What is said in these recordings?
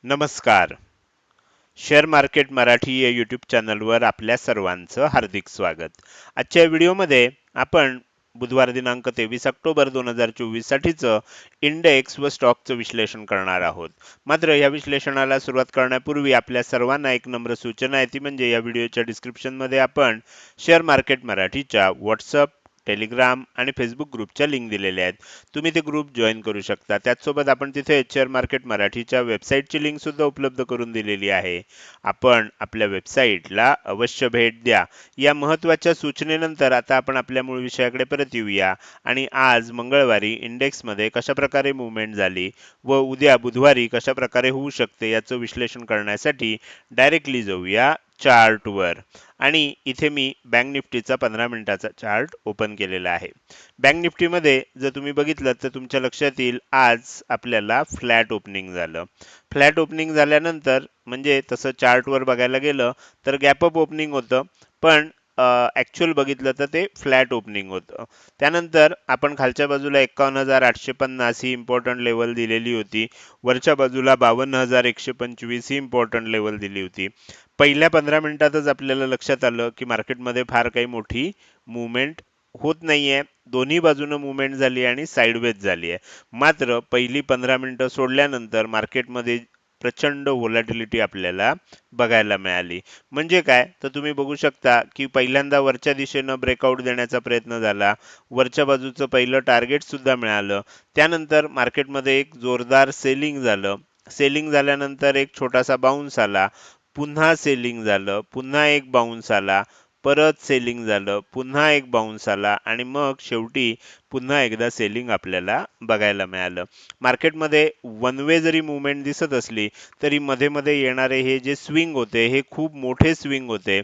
नमस्कार. Share market Marathi या YouTube चॅनलवर आपल्या सर्वांचं हार्दिक स्वागत. आजच्या व्हिडिओमध्ये आपण बुधवार दिनांक 23 ऑक्टोबर 2024 साठीचं इंडेक्स व स्टॉकचं विश्लेषण करणार आहोत. मात्र या विश्लेषणाला सुरुवात करण्यापूर्वी आपल्या सर्वांना एक नम्र सूचना आहे, ती म्हणजे या व्हिडिओच्या डिस्क्रिप्शनमध्ये आपण शेअर मार्केट मराठीच्या व्हॉट्सअप, टेलिग्राम आणि फेसबुक ग्रुपच्या लिंक दिलेल्या आहेत. तुम्ही ते ग्रुप जॉईन करू शकता. त्याचसोबत आपण तिथे शेअर मार्केट मराठीच्या वेबसाईटची लिंक सुद्धा उपलब्ध करून दिलेली आहे. आपण आपल्या वेबसाईटला अवश्य भेट द्या. या महत्त्वाच्या सूचनेनंतर आता आपण आपल्या मूळ विषयाकडे परत येऊया आणि आज मंगळवारी इंडेक्समध्ये कशाप्रकारे मूव्हमेंट झाली व उद्या बुधवारी कशाप्रकारे होऊ शकते याचं विश्लेषण करण्यासाठी डायरेक्टली जाऊया चार्टवर. आणि इथे मी बँक निफ्टीचा 15 मिनिटाचा चार्ट ओपन केलेला आहे. बँक निफ्टीमध्ये जर तुम्ही बघितलं तर तुमच्या लक्षात येईल आज आपल्याला फ्लॅट ओपनिंग झालं. फ्लॅट ओपनिंग झाल्यानंतर म्हणजे तसं चार्टवर बघायला गेलं तर गॅप अप ओपनिंग होतं, पण ॲक्च्युअल बघितलं तर ते फ्लॅट ओपनिंग होतं. त्यानंतर आपण खालच्या बाजूला 51,850 ही इम्पॉर्टंट लेवल दिलेली होती. वरच्या बाजूला 52,125 ही इम्पॉर्टंट लेवल दिली होती. पहिल्या 15 मिनिटातच आपल्याला लक्षात आलं की मार्केटमध्ये फार काही मोठी मूव्हमेंट होत नाहीये. दोन्ही बाजूनं मूव्हमेंट झाली आणि साईडवेज झाली आहे. मात्र पहिली 15 मिनिटं सोडल्यानंतर मार्केटमध्ये प्रचंड व्होलॅटिलिटी आपल्याला बघायला मिळाली. म्हणजे काय तर तुम्ही बघू शकता की पहिल्यांदा वरच्या दिशेनं ब्रेकआउट देण्याचा प्रयत्न झाला. वरच्या बाजूचं पहिलं टार्गेट सुद्धा मिळालं. त्यानंतर मार्केटमध्ये एक जोरदार सेलिंग झालं. सेलिंग झाल्यानंतर एक छोटासा बाउन्स आला. पुन्हा सेलिंग झालं. पुन्हा एक बाउन्स आला. परत सेलिंग झालं. पुन्हा एक बाउन्स आला आणि मग शेवटी पुन्हा एकदा सेलिंग आपल्याला बघायला मिळालं. मार्केटमध्ये वन वे जरी मूव्हमेंट दिसत असली तरी मध्ये मध्ये येणारे हे जे स्विंग होते हे खूप मोठे स्विंग होते.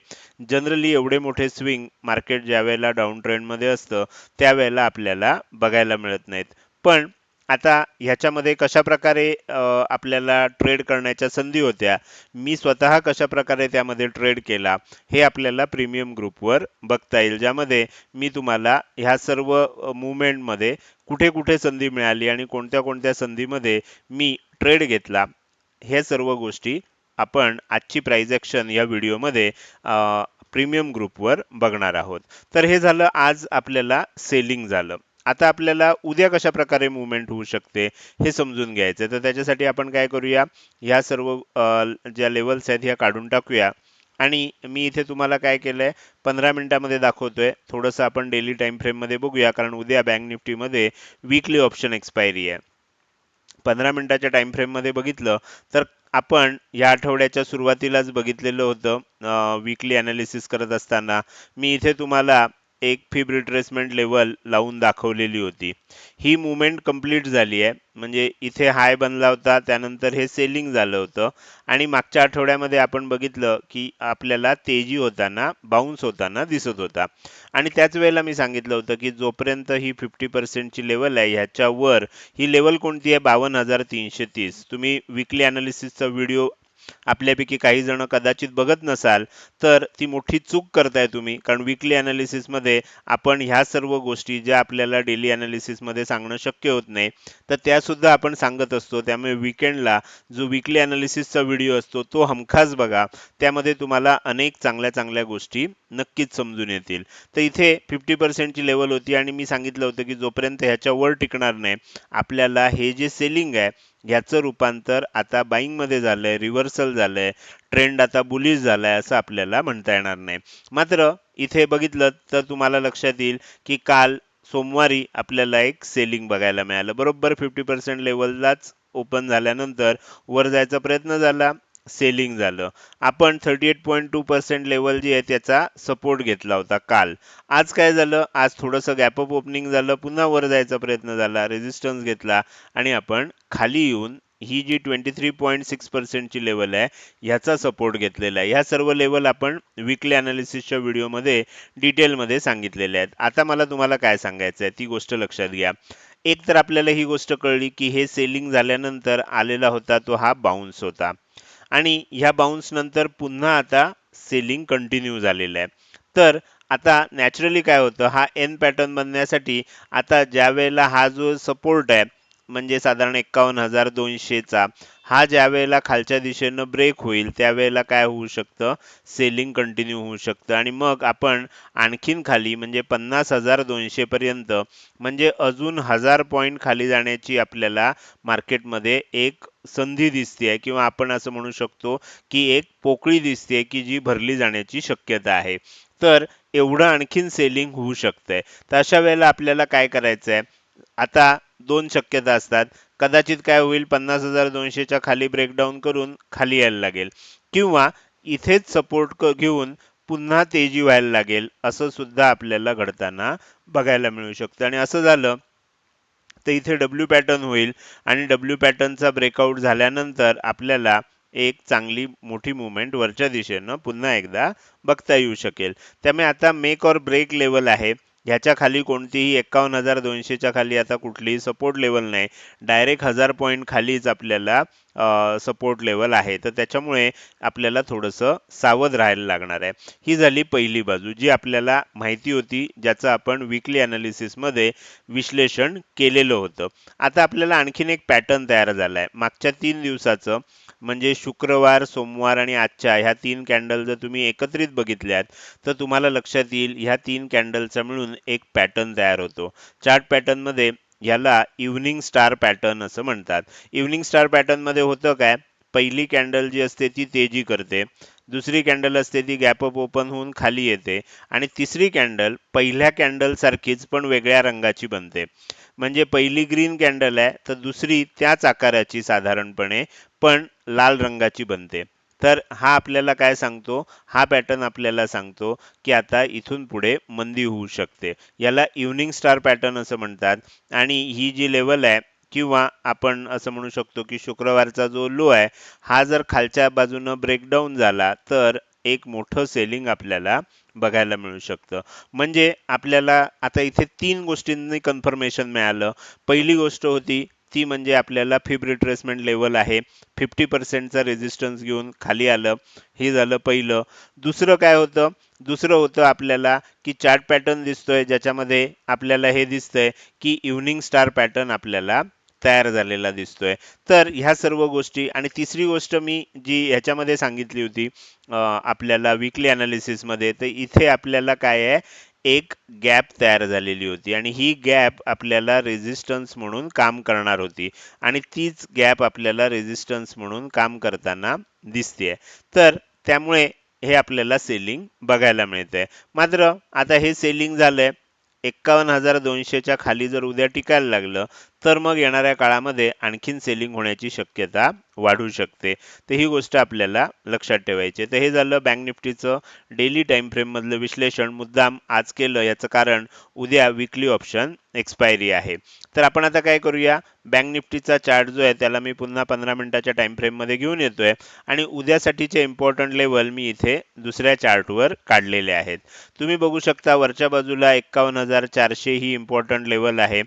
जनरली एवढे मोठे स्विंग मार्केट ज्या वेळेला डाऊन ट्रेंडमध्ये असतं त्यावेळेला आपल्याला बघायला मिळत नाहीत. पण आता ह्याच्यामध्ये कशा प्रकारे आपल्याला ट्रेड करण्याच्या संधी होत्या, मी स्वतः कशा प्रकारे त्यामध्ये ट्रेड केला हे आपल्याला प्रीमियम ग्रुपवर बघता येईल, ज्यामध्ये मी तुम्हाला ह्या सर्व मूव्हमेंटमध्ये कुठे कुठे संधी मिळाली आणि कोणत्या कोणत्या संधीमध्ये मी ट्रेड घेतला हे सर्व गोष्टी आपण आजची प्राइस ॲक्शन या व्हिडिओमध्ये प्रीमियम ग्रुपवर बघणार आहोत. तर हे झालं आज आपल्याला सेलिंग झालं. आता आपल्याला उद्या कशा प्रकारे मूव्हमेंट होऊ शकते हे समजून घ्यायचं. तर त्याच्यासाठी आपण काय करूया, ह्या सर्व ज्या लेवल्स आहेत ह्या काढून टाकूया. आणि मी इथे तुम्हाला काय केलंय 15 मिनिटामध्ये दाखवतोय. थोडंसं आपण डेली टाइम फ्रेममध्ये बघूया, कारण उद्या बँक निफ्टीमध्ये वीकली ऑप्शन एक्सपायरी आहे. 15 मिनिटाच्या टाइम फ्रेममध्ये बघितलं तर आपण या आठवड्याच्या सुरुवातीलाच बघितलेलं होतं. वीकली अनालिसिस करत असताना मी इथे तुम्हाला एक फिब रिट्रेसमेंट लेवल लावून दाखवलेली होती. ही मूव्हमेंट कंप्लीट झाली आहे. म्हणजे इथे हाय बनला होता, त्यानंतर हे सेलिंग झालं होतं आणि मागच्या आठवड्यामध्ये आपण बघितलं की आपल्याला तेजी होताना, बाउन्स होताना दिसत होता. आणि त्याच वेळेला मी सांगितलं होतं की जोपर्यंत ही 50% लेवल आहे ह्याच्यावर ही लेवल कोणती आहे, 52,330. तुम्ही वीकली अनालिसिसचा व्हिडिओ आपल्यापैकी काही जण कदाचित बघत नसाल तर ती मोठी चूक करताय तुम्ही, कारण वीकली अनालिसिसमध्ये आपण ह्या सर्व गोष्टी ज्या आपल्याला डेली अनालिसिसमध्ये सांगणं शक्य होत नाही तर त्या सुद्धा आपण सांगत असतो. त्यामुळे वीकेंडला जो वीकली अनालिसिसचा व्हिडिओ असतो तो हमखास बघा. त्यामध्ये तुम्हाला अनेक चांगल्या चांगल्या गोष्टी नक्कीच समजून येतील. तर इथे 50% ची लेवल होती आणि मी सांगितलं होतं की जोपर्यंत ह्याच्यावर टिकणार नाही आपल्याला हे जे सेलिंग आहे ह्याचं रूपांतर आता बाईंग मध्ये झालंय, रिव्हर्सल झालंय, ट्रेंड आता बुलिश झालाय असं आपल्याला म्हणता येणार नाही. मात्र इथे बघितलं तर तुम्हाला लक्षात येईल की काल सोमवारी आपल्याला एक सेलिंग बघायला मिळालं. बरोबर 50% लेवललाच ओपन झाल्यानंतर वर जायचा प्रयत्न झाला, सेलिंग झालं. आपण 38.2% लेवल जी आहे त्याचा सपोर्ट घेतला होता काल. आज काय झालं, आज थोडंसं गॅप अप ओपनिंग झालं, पुन्हा वर जायचा प्रयत्न झाला, रेजिस्टन्स घेतला आणि आपण खाली येऊन ही जी 23.6% ची लेवल आहे ह्याचा सपोर्ट घेतलेला आहे. ह्या सर्व लेवल आपण वीकली अनालिसिसच्या व्हिडिओमध्ये डिटेलमध्ये सांगितलेले आहेत. आता मला तुम्हाला काय सांगायचं आहे ती गोष्ट लक्षात घ्या. एक तर आपल्याला ही गोष्ट कळली की हे सेलिंग झाल्यानंतर आलेला होता तो हा बाउन्स होता आणि ह्या बाउन्स नंतर पुन्हा आता सेलिंग कंटिन्यू झालेलं आहे. तर आता नॅचरली काय होतं, हा एन पॅटर्न बनण्यासाठी आता ज्या वेळेला हा जो सपोर्ट आहे म्हणजे साधारण 51,200 चा हा ज्या वेळेला खालच्या दिशेनं ब्रेक होईल त्यावेळेला काय होऊ शकतं, सेलिंग कंटिन्यू होऊ शकतं आणि मग आपण आणखीन खाली म्हणजे 50,200 पर्यंत म्हणजे अजून 1000 पॉईंट खाली जाण्याची आपल्याला मार्केटमध्ये एक संधी दिसते किंवा आपण असं म्हणू शकतो की एक पोकळी दिसते की जी भरली जाण्याची शक्यता आहे. तर एवढं आणखीन सेलिंग होऊ शकतंय. तर अशा वेळेला आपल्याला काय करायचंय, आता दोन शक्यता असतात. कदाचित काय होईल, 50,200च्या खाली ब्रेकडाऊन करून खाली यायला लागेल किंवा इथेच सपोर्ट घेऊन पुन्हा तेजी व्हायला लागेल, असं सुद्धा आपल्याला घडताना बघायला मिळू शकतं. आणि असं झालं तर इथे डब्ल्यू पॅटर्न होईल आणि डब्ल्यू पॅटर्नचा ब्रेकआउट झाल्यानंतर आपल्याला एक चांगली मोठी मूव्हमेंट वरच्या दिशेनं पुन्हा एकदा बघता येऊ शकेल. त्यामुळे आता मेक ऑर ब्रेक लेवल आहे. ह्याच्या खाली कोणतीही 51,200च्या खाली आता कुठलीही सपोर्ट लेवल नाही. डायरेक्ट 1000 पॉईंट खालीच आपल्याला सपोर्ट लेवल आहे. तर त्याच्यामुळे आपल्याला थोडंसं सावध राहायला लागणार आहे. ही झाली पहिली बाजू जी आपल्याला माहिती होती, ज्याचं आपण वीकली अनालिसिसमध्ये विश्लेषण केलेलं होतं. आता आपल्याला आणखीन एक पॅटर्न तयार झाला आहे. मागच्या 3 दिवसाचं म्हणजे शुक्रवार, सोमवार आणि आजच्या ह्या 3 कॅन्डल जर तुम्ही एकत्रित बघितल्यात, तर तुम्हाला लक्षात येईल ह्या 3 कॅन्डलचा मिळून एक पॅटर्न तयार होतो. चार्ट पॅटर्नमध्ये याला इव्हनिंग स्टार पॅटर्न असं म्हणतात. इव्हनिंग स्टार पॅटर्नमध्ये होतं काय? पहिली कॅन्डल जी असते ती तेजी करते, दुसरी कॅन्डल असते ती गॅप अप ओपन होऊन खाली येते आणि तिसरी कॅन्डल पहिल्या कॅन्डल सारखीच पण वेगळ्या रंगाची बनते. म्हणजे पहिली ग्रीन कॅन्डल आहे तर दुसरी त्याच आकाराची साधारणपणे पण लाल रंगाची बनते. तर हा आपल्याला काय सांगतो, हा पॅटर्न आपल्याला सांगतो की आता इथून पुढे मंदी होऊ शकते. याला इव्हनिंग स्टार पॅटर्न असं म्हणतात. आणि ही जी लेवल आहे किंवा आपण असं म्हणू शकतो की शुक्रवारचा जो लो आहे, हा जर खालच्या बाजूनं ब्रेकडाऊन झाला तर एक मोठं सेलिंग आपल्याला बघायला मिळू शकतं. म्हणजे आपल्याला आता इथे 3 गोष्टींनी कन्फर्मेशन मिळालं. पहिली गोष्ट होती ती म्हणजे आपल्याला फिब रिट्रेसमेंट लेवल आहे. 50%चा रेझिस्टन्स घेऊन खाली आलं. हे झालं पहिलं. दुसरं काय होतं? दुसरं होतं आपल्याला की चार्ट पॅटर्न दिसतोय ज्याच्यामध्ये आपल्याला हे दिसतंय की इव्हनिंग स्टार पॅटर्न आपल्याला तयार झालेला दिसतोय. तर ह्या सर्व गोष्टी आणि तिसरी गोष्ट मी जी ह्याच्यामध्ये सांगितली होती आपल्याला वीकली अनालिसिसमध्ये, तर इथे आपल्याला काय आहे, एक गॅप तयार झालेली होती आणि ही गॅप आपल्याला रेझिस्टन्स म्हणून काम करणार होती आणि तीच गॅप आपल्याला रेझिस्टन्स म्हणून काम करताना दिसतेय. तर त्यामुळे हे आपल्याला सेलिंग बघायला मिळतंय. मात्र आता हे सेलिंग झालंय, 51,200च्या खाली जर उद्या टिकायला लागलं तर मग येणाऱ्या काळामध्ये आणखीन सेलिंग होण्याची शक्यता वाढू शकते. तर ही गोष्ट आपल्याला लक्षात ठेवायची आहे. तर हे झालं बँक निफ्टीचं डेली टाइम फ्रेम मधलं विश्लेषण. मुद्दाम आज केलं याचं कारण उद्या वीकली ऑप्शन एक्सपायरी आहे. तर आपण आता काय करूया, बँक निफ्टीचा चार्ट जो आहे त्याला मी पुन्हा 15 मिनिटाच्या टाइम फ्रेम मध्ये घेऊन येतोय आणि उद्यासाठीचे इम्पॉर्टंट लेवल मी इथे दुसऱ्या चार्टवर काढलेले आहेत. तुम्ही बघू शकता वरच्या बाजूला 51,400 ही इम्पॉर्टंट लेवल आहे.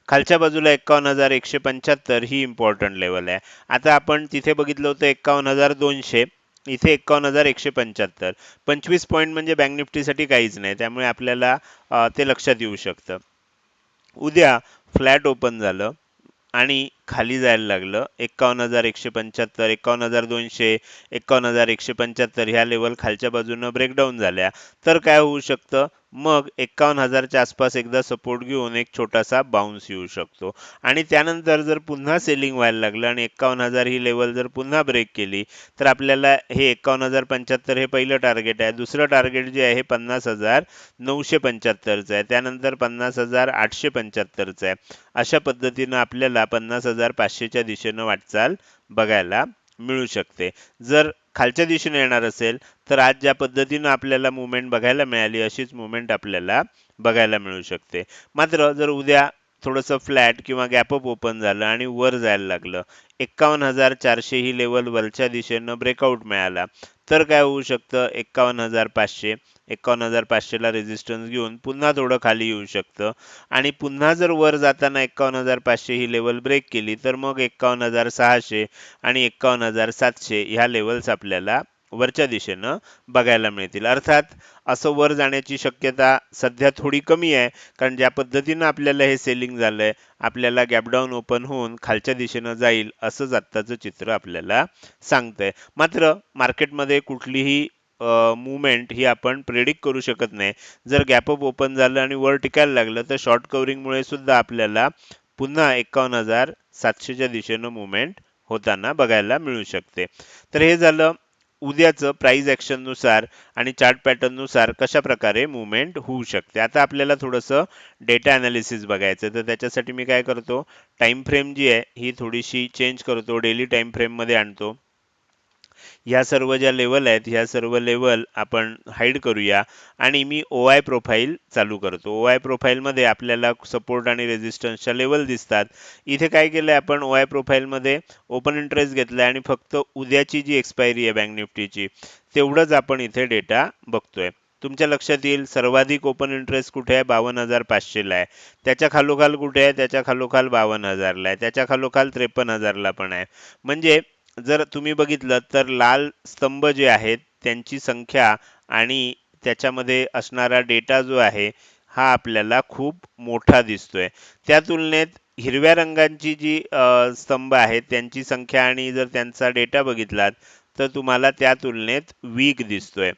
खालच्या बाजूला 51,175 ही इम्पॉर्टंट लेवल आहे. आता आपण तिथे बघितलं होतं 51,200, इथे 51,175. 25 पॉईंट म्हणजे बँक निफ्टीसाठी काहीच नाही, त्यामुळे आपल्याला ते लक्षात येऊ शकतं. उद्या फ्लॅट ओपन झालं आणि खाली जायला लागलं 51,175, 51,200, 51,175 ह्या लेवल खालच्या बाजूनं ब्रेकडाऊन झाल्या तर काय होऊ शकतं, मग 51,000च्या आसपास एकदा सपोर्ट घेऊन एक छोटासा बाउन्स येऊ शकतो आणि त्यानंतर जर पुन्हा सेलिंग व्हायला लागलं आणि 51,000 ही लेवल जर पुन्हा ब्रेक केली तर आपल्याला हे 51,075 हे पहिलं टार्गेट आहे. दुसरं टार्गेट जे आहे हे 50,975चं आहे. त्यानंतर 50,875चं आहे. अशा पद्धतीनं आपल्याला 50,500च्या दिशेनं वाटचाल बघायला मिळू शकते. जर खालच्या दिशेने येणार असेल तर आज ज्या पद्धतीनं आपल्याला मुवमेंट बघायला मिळाली अशीच मुवमेंट आपल्याला बघायला मिळू शकते. मात्र जर उद्या थोडंसं फ्लॅट किंवा गॅप अप ओपन झालं आणि वर जायला लागलं, 51,400 ही लेवल वरच्या दिशेनं ब्रेकआउट मिळाला तर काय होऊ शकतं, 51,500, 51,500 ला रेझिस्टन्स घेऊन पुन्हा थोडं खाली येऊ शकतं आणि पुन्हा जर वर जाताना 51,500 ही लेवल ब्रेक केली तर मग 51,600 आणि 51,700 ह्या लेवल्स आपल्याला वरच्या दिशेनं बघायला मिळतील. अर्थात असं वर जाण्याची शक्यता सध्या थोडी कमी आहे, कारण ज्या पद्धतीनं आपल्याला हे सेलिंग झालंय, आपल्याला गॅप डाऊन ओपन होऊन खालच्या दिशेनं जाईल असंच आत्ताचं चित्र आपल्याला सांगतंय. मात्र मार्केटमध्ये कुठलीही मुवमेंट ही आपण प्रेडिक्ट करू शकत नाही. जर गॅप अप ओपन झालं आणि वर टिकायला लागलं तर शॉर्ट कव्हरिंगमुळे सुद्धा आपल्याला पुन्हा 51,700च्या दिशेनं मुवमेंट होताना बघायला मिळू शकते. तर हे झालं उद्याचं प्राइस ऍक्शन नुसार आणि चार्ट पॅटर्न नुसार कशा प्रकारे मुवमेंट होऊ शकते. आता आपल्याला थोडंसं डेटा अनालिसिस बघायचं, तर त्याच्यासाठी मी काय करतो, टाइम फ्रेम जी आहे ही थोडीशी चेंज करतो, डेली टाइम फ्रेम मध्ये आणतो. ह्या सर्व ज्या लेवल आहेत ह्या सर्व लेवल आपण हाईड करूया आणि मी OI प्रोफाईल चालू करतो. OI प्रोफाईल मध्ये आपल्याला सपोर्ट आणि रेजिस्टन्सच्या लेवल दिसतात. इथे काय केलंय आपण, OI प्रोफाईल मध्ये ओपन इंटरेस्ट घेतलाय आणि फक्त उद्याची जी एक्सपायरी आहे बँक निफ्टीची तेवढंच आपण इथे डेटा बघतोय. तुमच्या लक्षात येईल सर्वाधिक ओपन इंटरेस्ट कुठे आहे, 52,500 ला आहे. त्याच्या खालोखाल कुठे आहे, त्याच्या खालोखाल 52,000 ला आहे. त्याच्या खालोखाल 53,000 ला पण आहे. म्हणजे जर तुम्ही बघितलं तर लाल स्तंभ जे आहेत त्यांची संख्या आणि त्याच्यामध्ये असणारा डेटा जो आहे हा आपल्याला खूप मोठा दिसतोय. त्या तुलनेत हिरव्या रंगांची जी स्तंभ आहेत त्यांची संख्या आणि जर त्यांचा डेटा बघितलात तर तुम्हाला त्या तुलनेत वीक दिसतोय.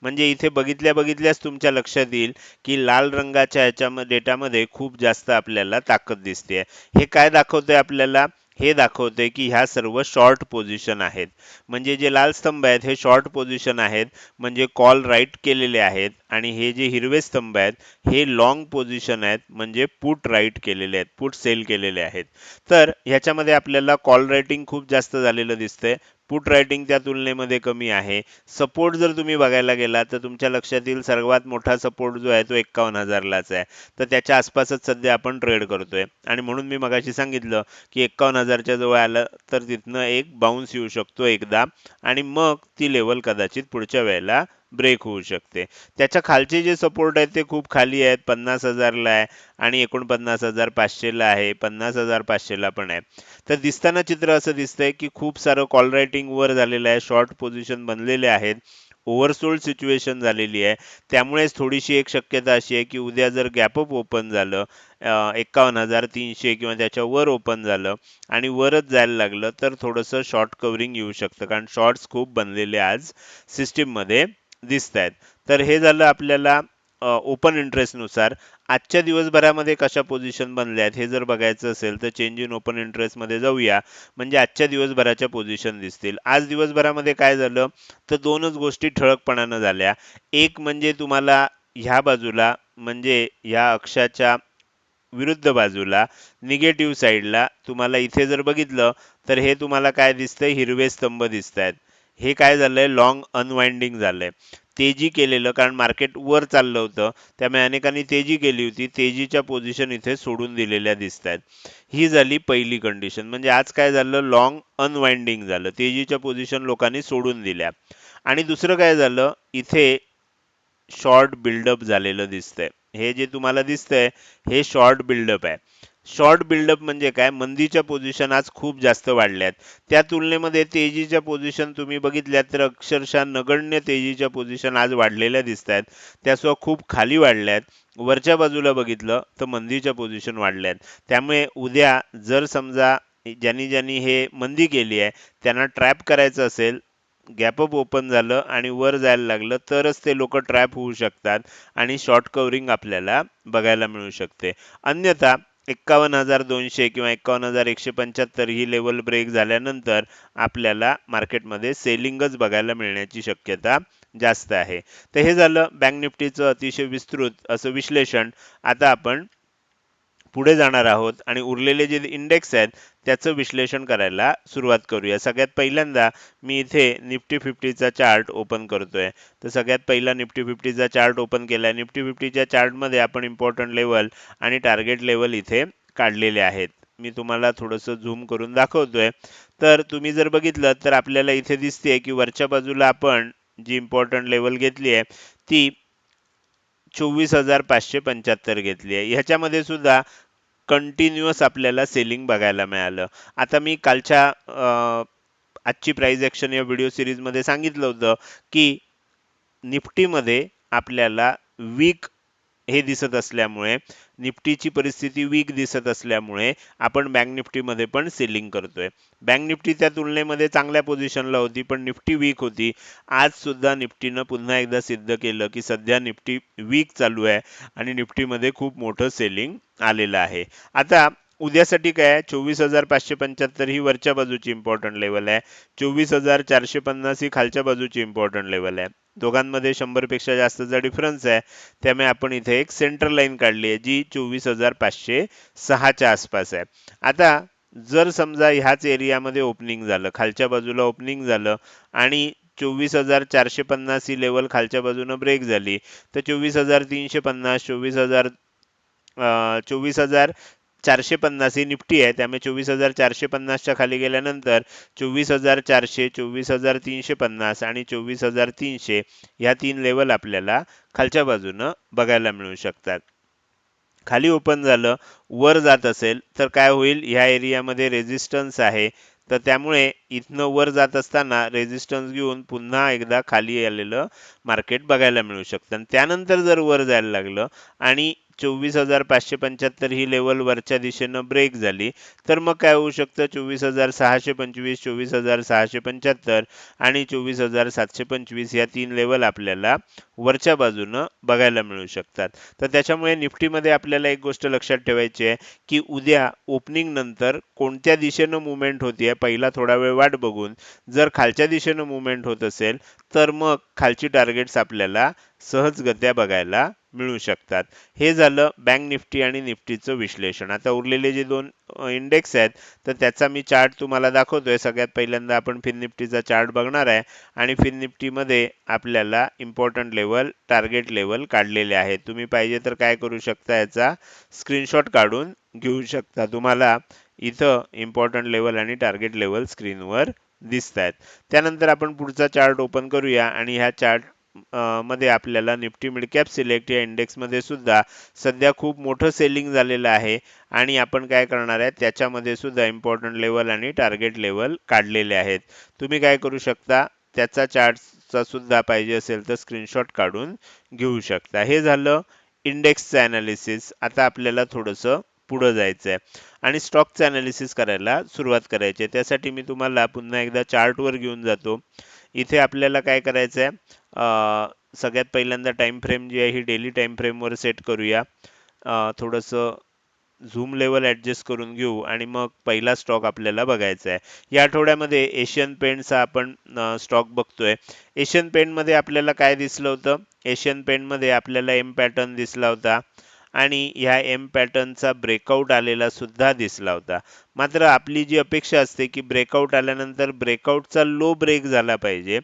म्हणजे इथे बघितल्या बघितल्याच तुमच्या लक्षात येईल की लाल रंगाच्या ह्याच्यामध्ये डेटामध्ये खूप जास्त आपल्याला ताकद दिसते. हे काय दाखवतंय आपल्याला, हे दाखवते की ह्या सर्व शॉर्ट पोझिशन आहेत. म्हणजे जे लाल स्तंभ आहेत हे शॉर्ट पोझिशन आहेत, म्हणजे कॉल राईट केलेले आहेत. आणि हे जे हिरवे स्तंभ आहेत हे लॉंग पोझिशन आहेत, म्हणजे पुट राईट केलेले आहेत, पुट सेल केलेले आहेत. तर ह्याच्यामध्ये आपल्याला कॉल रायटिंग खूप जास्त झालेलं दिसतंय, पुट रायटिंग त्या तुलनेमध्ये कमी आहे. सपोर्ट जर तुम्ही बघायला गेला तर तुमच्या लक्षात येईल सर्वात मोठा सपोर्ट जो आहे तो 51,000 लाच आहे. तर त्याच्या आसपासच सध्या आपण ट्रेड करतोय आणि म्हणून मी मगाशी सांगितलं की 51,000च्या जवळ आलं तर तिथनं एक बाउन्स येऊ शकतो एकदा आणि मग ती लेवल कदाचित पुढच्या वेळेला ब्रेक होऊ शकते. त्याच्या खालचे जे सपोर्ट आहेत ते खूप खाली आहेत, 50,000 ला आहे आणि 49,500 ला आहे, 50,500 ला पण आहे. तर दिसताना चित्र असं दिसतंय की खूप सारं कॉल रायटिंग वर झालेलं आहे, शॉर्ट पोझिशन बनलेले आहेत, ओव्हरसोल्ड सिच्युएशन झालेली आहे. त्यामुळेच थोडीशी एक शक्यता अशी आहे की उद्या जर गॅप अप ओपन झालं 51,300 किंवा त्याच्या वर ओपन झालं आणि वरच जायला लागलं तर थोडंसं शॉर्ट कव्हरिंग येऊ शकतं, कारण शॉर्ट्स खूप बनलेले आज सिस्टीम मध्ये दिसत आहेत. तर हे झालं आपल्याला ओपन इंटरेस्ट नुसार. आजच्या दिवसभरामध्ये कशा पोझिशन बनल्या आहेत हे जर बघायचं असेल तर चेंज इन ओपन इंटरेस्ट मध्ये जाऊया, म्हणजे आजच्या दिवसभराच्या पोझिशन दिसतील. आज दिवसभरामध्ये काय झालं तर दोनच गोष्टी ठळकपणानं झाल्या. एक म्हणजे तुम्हाला ह्या बाजूला म्हणजे ह्या अक्षाच्या विरुद्ध बाजूला निगेटिव्ह साईडला तुम्हाला इथे जर बघितलं तर हे तुम्हाला काय दिसतंय, हिरवे स्तंभ दिसत आहेत. हे काय झालंय, लॉंग अनवाइंडिंग झालंय, तेजी केलेलं, कारण मार्केट वर चाललं होतं त्यामुळे अनेकांनी तेजी केली होती, तेजीच्या पोझिशन इथे सोडून दिलेल्या दिसत आहेत. ही झाली पहिली कंडिशन. म्हणजे आज काय झालं, लॉंग अनवाइंडिंग झालं, तेजीच्या पोझिशन लोकांनी सोडून दिल्या. आणि दुसरं काय झालं, इथे शॉर्ट बिल्डअप झालेलं दिसतंय. हे जे तुम्हाला दिसतंय हे शॉर्ट बिल्डअप आहे. शॉर्ट बिल्डअप म्हणजे काय, मंदीच्या पोझिशन आज खूप जास्त वाढल्यात. त्या तुलनेमध्ये तेजीच्या पोझिशन तुम्ही बघितल्यात तर अक्षरशः नगण्य तेजीच्या पोझिशन आज वाढलेल्या दिसत आहेत, त्यासुद्धा खूप खाली वाढल्यात. वरच्या बाजूला बघितलं तर मंदीच्या पोझिशन वाढल्यात. त्यामुळे उद्या जर समजा ज्यांनी ज्यांनी हे मंदी केली आहे त्यांना ट्रॅप करायचं असेल, गॅप अप ओपन झालं आणि वर जायला लागलं तरच ते लोक ट्रॅप होऊ शकतात आणि शॉर्ट कव्हरिंग आपल्याला बघायला मिळू शकते. अन्यथा 51,200 किंवा 51,175 ही लेवल ब्रेक झाल्यानंतर आपल्याला मार्केटमध्ये सेलिंगच बघायला मिळण्याची शक्यता जास्त आहे. तर हे झालं बँक निफ्टीचं अतिशय विस्तृत असं विश्लेषण. आता आपण पुढे जाणार आहोत आणि उरलेले जे इंडेक्स आहेत त्याचं विश्लेषण करायला सुरुवात करूया. सगळ्यात पहिल्यांदा मी इथे निफ्टी 50चा चार्ट ओपन करतोय. तर सगळ्यात पहिला निफ्टी 50चा चार्ट ओपन केलाय. निफ्टी 50च्या चार्टमध्ये आपण इम्पॉर्टंट लेवल आणि टार्गेट लेवल इथे काढलेले आहेत. मी तुम्हाला थोडंसं झूम करून दाखवतोय. तर तुम्ही जर बघितलं तर आपल्याला इथे दिसते की वरच्या बाजूला आपण जी इम्पॉर्टंट लेवल घेतली आहे ती 24,575 घेतली आहे. ह्याच्यामध्ये सुद्धा कंटिन्युअस आपल्याला सेलिंग बघायला मिळालं. आता मी कालच्या आजची प्राइस ॲक्शन या व्हिडिओ सीरीजमध्ये सांगितलं होतं की निफ्टीमध्ये आपल्याला वीक हे दिसत असल्यामुळे, निफ्टीची परिस्थिती वीक दिसत असल्यामुळे आपण बँक निफ्टीमध्ये पण सेलिंग करतोय. बँक निफ्टी त्या तुलनेमध्ये चांगल्या पोझिशनला होती, पण निफ्टी वीक होती. आज सुद्धा निफ्टीनं पुन्हा एकदा सिद्ध केलं की सध्या निफ्टी वीक चालू आहे आणि निफ्टीमध्ये खूप मोठं सेलिंग आलेलं आहे. आता उद्यासाठी काय आहे, 24,575 ही वरच्या बाजूची इम्पॉर्टंट लेवल आहे. 24,450 ही खालच्या बाजूची इम्पॉर्टंट लेवल आहे. दोघांमध्ये 100 पेक्षा जास्तचा डिफरन्स आहे. त्यामुळे आपण इथे एक सेंटर लाईन काढली आहे जी 24,506 च्या आसपास आहे. आता जर समजा ह्याच एरियामध्ये ओपनिंग झालं, खालच्या बाजूला ओपनिंग झालं आणि 24,450 ही लेवल खालच्या बाजूने ब्रेक झाली, तर 24,350, 24,450 ही निफ्टी आहे. त्यामुळे 24,450च्या खाली गेल्यानंतर 24,400, 24,350 आणि 24,300 ह्या 3 लेवल आपल्याला खालच्या बाजूनं बघायला मिळू शकतात. खाली ओपन झालं, वर जात असेल तर काय होईल, ह्या एरियामध्ये रेझिस्टन्स आहे, तर त्यामुळे इथनं वर जात असताना रेझिस्टन्स घेऊन पुन्हा एकदा खाली आलेलं मार्केट बघायला मिळू शकतं. आणि त्यानंतर जर वर जायला लागलं आणि 24,575 ही लेवल वरच्या दिशेनं ब्रेक झाली, तर मग काय होऊ शकतं, 24,625, 24,675 आणि 24,725 या 3 लेवल आपल्याला वरच्या बाजूनं बघायला मिळू शकतात. तर त्याच्यामुळे निफ्टीमध्ये आपल्याला एक गोष्ट लक्षात ठेवायची आहे की उद्या ओपनिंग नंतर कोणत्या दिशेनं मुवमेंट होतीये, पहिला थोडा वेळ वाट बघून जर खालच्या दिशेनं मुवमेंट होत असेल तर मग खालची टार्गेट्स आपल्याला सहजगत्या बघायला मिळू शकतात. हे झालं बँक निफ्टी आणि निफ्टीचं विश्लेषण. आता उरलेले जे दोन इंडेक्स आहेत तर त्याचा मी चार्ट तुम्हाला दाखवतोय. सगळ्यात पहिल्यांदा आपण फिन निफ्टीचा चार्ट बघणार आहे आणि फिन निफ्टीमध्ये आपल्याला इम्पॉर्टंट लेवल, टार्गेट लेवल काढलेले आहेत. तुम्ही पाहिजे तर काय करू शकता, याचा स्क्रीनशॉट काढून घेऊ शकता. तुम्हाला इथं इम्पॉर्टंट लेवल आणि टार्गेट लेवल स्क्रीनवर दिसत आहेत. त्यानंतर आपण पुढचा चार्ट ओपन करूया आणि ह्या चार्ट मध्ये आपल्याला निफ्टी मिड कॅप सिलेक्ट या इंडेक्समध्ये सुद्धा सध्या खूप मोठं सेलिंग झालेलं आहे आणि आपण काय करणार आहे, त्याच्यामध्ये सुद्धा इम्पॉर्टंट लेवल आणि टार्गेट लेवल काढलेले आहेत. तुम्ही काय करू शकता, त्याचा चार्टचा सुद्धा पाहिजे असेल तर स्क्रीनशॉट काढून घेऊ शकता. हे झालं इंडेक्सचं ॲनालिसिस. आता आपल्याला थोडंसं पुढं जायचं आहे आणि स्टॉकचं ॲनालिसिस करायला सुरुवात करायची आहे. त्यासाठी मी तुम्हाला पुन्हा एकदा चार्टवर घेऊन जातो. इथे आपल्याला काय करायचं आहे, सगळ्यात पहिल्यांदा टाइम फ्रेम जी आहे ही डेली टाइम फ्रेमवर सेट करूया. थोडंसं झूम लेवल ॲडजस्ट करून घेऊ आणि मग पहिला स्टॉक आपल्याला बघायचा आहे. या आठवड्यामध्ये एशियन पेंटचा आपण स्टॉक बघतोय. एशियन पेंटमध्ये आपल्याला काय दिसलं होतं, एशियन पेंटमध्ये आपल्याला एम पॅटर्न दिसला होता आणि ह्या एम पॅटर्नचा ब्रेकआउट आलेला सुद्धा दिसला होता. मात्र आपली जी अपेक्षा असते की ब्रेकआउट आल्यानंतर ब्रेकआउटचा लो ब्रेक झाला पाहिजे,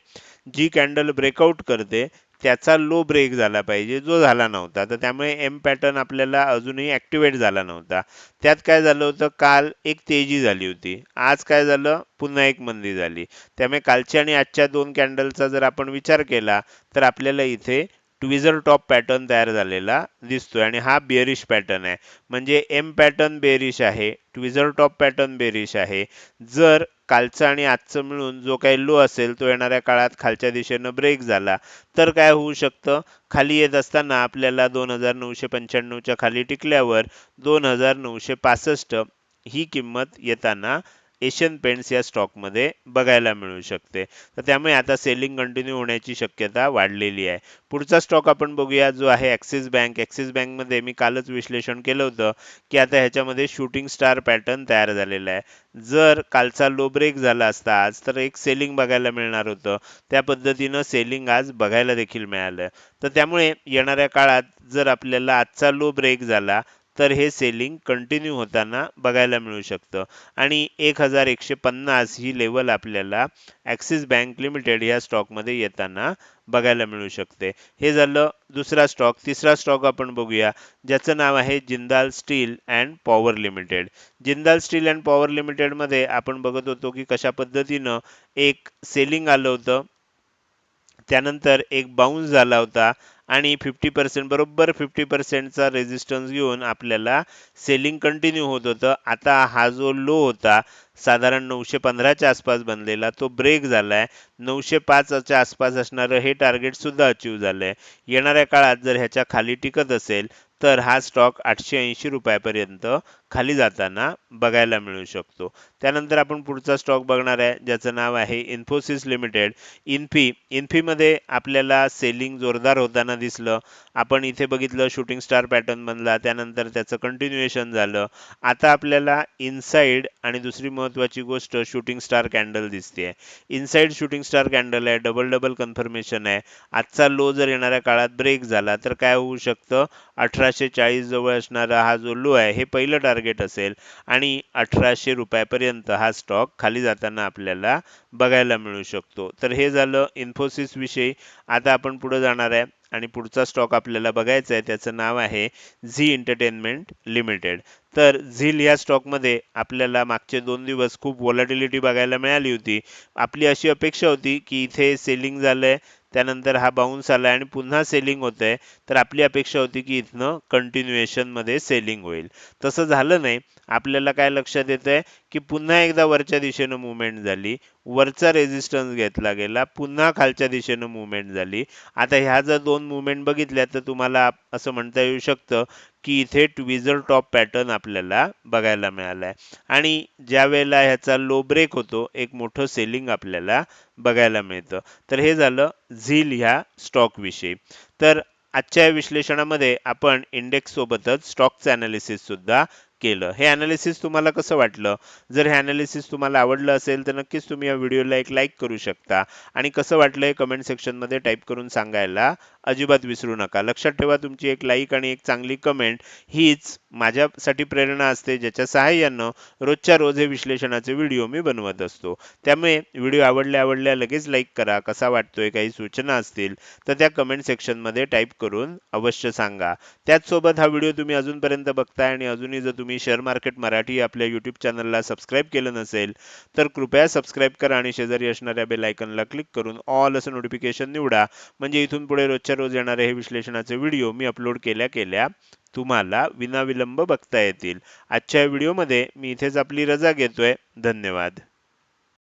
जी कॅन्डल ब्रेकआउट करते त्याचा लो ब्रेक झाला पाहिजे, जो झाला नव्हता. तर त्यामुळे एम पॅटर्न आपल्याला अजूनही ॲक्टिवेट झाला नव्हता. त्यात काय झालं होतं, काल एक तेजी झाली होती, आज काय झालं, पुन्हा एक मंदी झाली. त्यामुळे कालच्या आणि आजच्या दोन कॅन्डलचा जर आपण विचार केला तर आपल्याला इथे ट्विझर टॉप पॅटर्न तयार झालेला दिसतोय आणि हा बेअरिश पॅटर्न आहे. म्हणजे एम पॅटर्न बेअरिश आहे, ट्विझर टॉप पॅटर्न बेअरिश आहे. जर कालचं आणि आजचं मिळून जो काही लो असेल तो येणाऱ्या काळात खालच्या दिशेनं ब्रेक झाला तर काय होऊ शकतं, खाली येत असताना आपल्याला 2,995च्या खाली टिकल्यावर 2,965 ही किंमत येताना एशियन पेंट्स या स्टॉकमध्ये बघायला मिळू शकते. तर त्यामुळे आता सेलिंग कंटिन्यू होण्याची शक्यता वाढलेली आहे. पुढचा स्टॉक आपण बघूया जो आहे ॲक्सिस बँक. ॲक्सिस बँकमध्ये मी कालच विश्लेषण केलं होतं की आता ह्याच्यामध्ये शूटिंग स्टार पॅटर्न तयार झालेला आहे. जर कालचा लो ब्रेक झाला असता आज तर एक सेलिंग बघायला मिळणार होतं. त्या पद्धतीनं सेलिंग आज बघायला देखील मिळालं. तर त्यामुळे येणाऱ्या काळात जर आपल्याला आजचा लो ब्रेक झाला तर हे सेलिंग कंटिन्यू होताना बघायला मिळू शकतं आणि 1,150 ही लेवल आपल्याला ॲक्सिस बँक लिमिटेड या स्टॉकमध्ये येताना बघायला मिळू शकते. हे झालं दुसरा स्टॉक. तिसरा स्टॉक आपण बघूया ज्याचं नाव आहे Jindal steel and power limited. Jindal steel and power लिमिटेडमध्ये आपण बघत होतो की कशा पद्धतीनं एक सेलिंग आलं होतं, त्यानंतर एक बाउन्स झाला होता आणि 50% बरोबर 50%चा रेझिस्टन्स घेऊन आपल्याला सेलिंग कंटिन्यू होत होतं. आता हा जो लो होता साधारण 915च्या आसपास बनलेला तो ब्रेक झालाय. 905च्या आसपास असणारं हे टार्गेट सुद्धा अचीव झालंय. येणाऱ्या काळात जर ह्याच्या खाली टिकत असेल तर हा स्टॉक 880 रुपयापर्यंत खाली जाताना बघायला मिळू शकतो. त्यानंतर आपण पुढचा स्टॉक बघणार आहे ज्याचं नाव आहे इन्फोसिस लिमिटेड. इन्फीमध्ये आपल्याला सेलिंग जोरदार होताना दिसलं. आपण इथे बघितलं शूटिंग स्टार पॅटर्न बनला, त्यानंतर त्याचं कंटिन्युएशन झालं. आता आपल्याला इनसाइड आणि दुसरी महत्वाची गोष्ट शूटिंग स्टार कॅन्डल दिसते. इनसाइड शूटिंग स्टार कॅन्डल आहे, डबल डबल कन्फर्मेशन आहे. आजचा लो जर येणाऱ्या काळात ब्रेक झाला तर काय होऊ शकतं, 1840 जवळ असणारा हा जो लो आहे हे पहिलं टार्गेट असेल आणि 1800 रुपयापर्यंत हा स्टॉक खाली जाताना आपल्याला बघायला मिळू शकतो. तर हे झालं इन्फोसिस विषयी. आता आपण पुढे जाणार आहे आणि पुढचा स्टॉक आपल्याला बघायचा आहे त्याचं नाव आहे झी एंटरटेनमेंट लिमिटेड. तर झील या स्टॉकमध्ये आपल्याला मागचे 2 दिवस खूप व्हॉलॅटिलिटी बघायला मिळाली होती. आपली अशी अपेक्षा होती की इथे सेलिंग झालंय, त्यानंतर हा बाउन्स आलाय आणि पुन्हा सेलिंग होतंय. तर आपली अपेक्षा होती की इथनं कंटिन्युएशन मध्ये सेलिंग होईल. तसं झालं नाही. आपल्याला काय लक्षात येतंय की पुन्हा एकदा वरच्या दिशेनं मुवमेंट झाली, वरचा रेझिस्टन्स घेतला गेला, पुन्हा खालच्या दिशेनं मुवमेंट झाली. आता ह्या जर 2 मुवमेंट बघितल्या तर तुम्हाला असं म्हणता येऊ शकतं की इथे ट्विझर टॉप पॅटर्न आपल्याला बघायला मिळालाय आणि ज्या वेळेला ह्याचा लो ब्रेक होतो एक मोठं सेलिंग आपल्याला बघायला मिळतं. तर हे झालं झील ह्या स्टॉक विषयी. तर आजच्या या विश्लेषणामध्ये आपण इंडेक्स सोबतच स्टॉकचं अनालिसिस सुद्धा केलं. हे अनालिसिस तुम्हाला कसं वाटलं? जर हे अनालिसिस तुम्हाला आवडलं असेल तर नक्कीच तुम्ही या व्हिडिओला एक लाईक करू शकता आणि कसं वाटलं हे कमेंट सेक्शनमध्ये टाईप करून सांगायला अजिबात विसरू नका. लक्षात ठेवा तुमची एक लाईक आणि एक चांगली कमेंट हीच माझ्यासाठी प्रेरणा असते, ज्याच्या सहाय्यानं रोजच्या रोज हे विश्लेषणाचे व्हिडिओ मी बनवत असतो. त्यामुळे व्हिडिओ आवडल्या लगेच लाईक करा. कसा वाटतोय, काही सूचना असतील तर त्या कमेंट सेक्शनमध्ये टाईप करून अवश्य सांगा. त्याचसोबत हा व्हिडिओ तुम्ही अजूनपर्यंत बघताय आणि अजूनही जर तुम्ही शेअर मार्केट मराठी आपल्या यूट्यूब चॅनलला सबस्क्राईब केलं नसेल तर कृपया सबस्क्राईब करा आणि शेजारी असणाऱ्या बेल आयकॉनला क्लिक करून ऑल असं नोटिफिकेशन निवडा. म्हणजे इथून पुढे रोजच्या रोज येणारे हे विश्लेषणाचे व्हिडिओ मी अपलोड केल्या केल्या तुम्हाला विनाविलंब बघता येतील. आजच्या व्हिडिओमध्ये मी इथेच आपली रजा घेतोय. धन्यवाद.